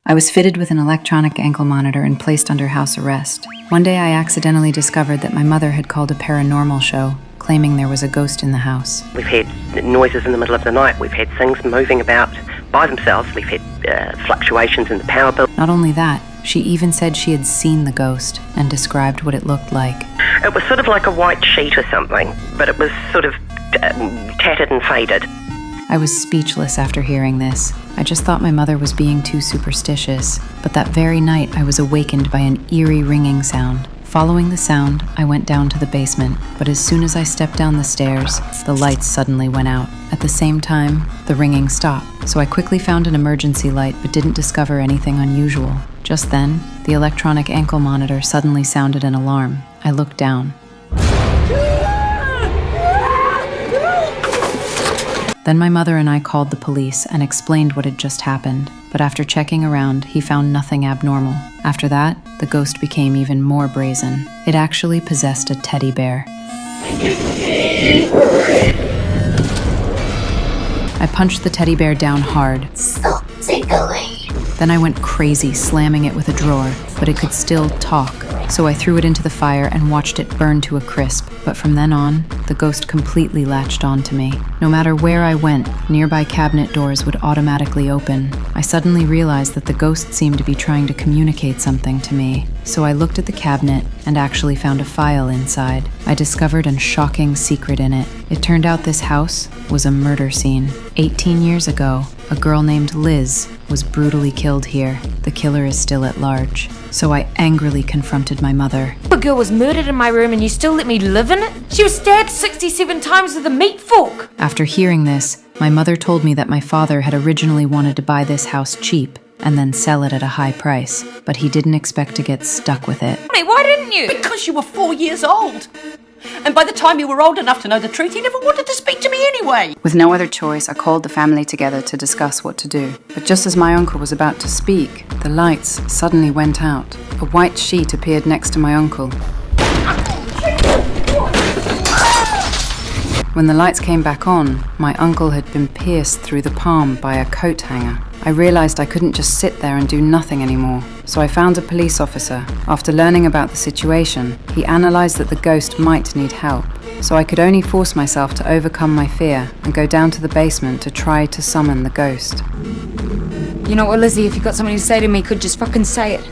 I was fitted with an electronic ankle monitor and placed under house arrest. One day I accidentally discovered that my mother had called a paranormal show, claiming there was a ghost in the house. We've had noises in the middle of the night. We've had things moving about by themselves. We've had fluctuations in the power bill. Not only that, she even said she had seen the ghost and described what it looked like. It was sort of like a white sheet or something, but it was sort of tattered and faded. I was speechless after hearing this. I just thought my mother was being too superstitious. But that very night, I was awakened by an eerie ringing sound. Following the sound, I went down to the basement, but as soon as I stepped down the stairs, the lights suddenly went out. At the same time, the ringing stopped, so I quickly found an emergency light but didn't discover anything unusual. Just then, the electronic ankle monitor suddenly sounded an alarm. I looked down. Then my mother and I called the police and explained what had just happened, but after checking around, he found nothing abnormal. After that, the ghost became even more brazen. It actually possessed a teddy bear. I punched the teddy bear down hard. Stop tickling. Then I went crazy, slamming it with a drawer, but it could still talk. So I threw it into the fire and watched it burn to a crisp. But from then on, the ghost completely latched on to me. No matter where I went, nearby cabinet doors would automatically open. I suddenly realized that the ghost seemed to be trying to communicate something to me. So I looked at the cabinet and actually found a file inside. I discovered a shocking secret in it. It turned out this house was a murder scene. 18 years ago, a girl named Liz was brutally killed here. The killer is still at large. So I angrily confronted my mother. A girl was murdered in my room and you still let me live in it? She was stabbed 67 times with a meat fork. After hearing this, my mother told me that my father had originally wanted to buy this house cheap and then sell it at a high price, but he didn't expect to get stuck with it. Hey, why didn't you? Because you were 4 years old. And by the time you were old enough to know the truth, you never wanted to speak to me anyway. With no other choice, I called the family together to discuss what to do. But just as my uncle was about to speak, the lights suddenly went out. A white sheet appeared next to my uncle. When the lights came back on, my uncle had been pierced through the palm by a coat hanger. I realized I couldn't just sit there and do nothing anymore, so I found a police officer. After learning about the situation, he analyzed that the ghost might need help, so I could only force myself to overcome my fear and go down to the basement to try to summon the ghost. You know what, Lizzie, if you got something to say to me, you could just fucking say it.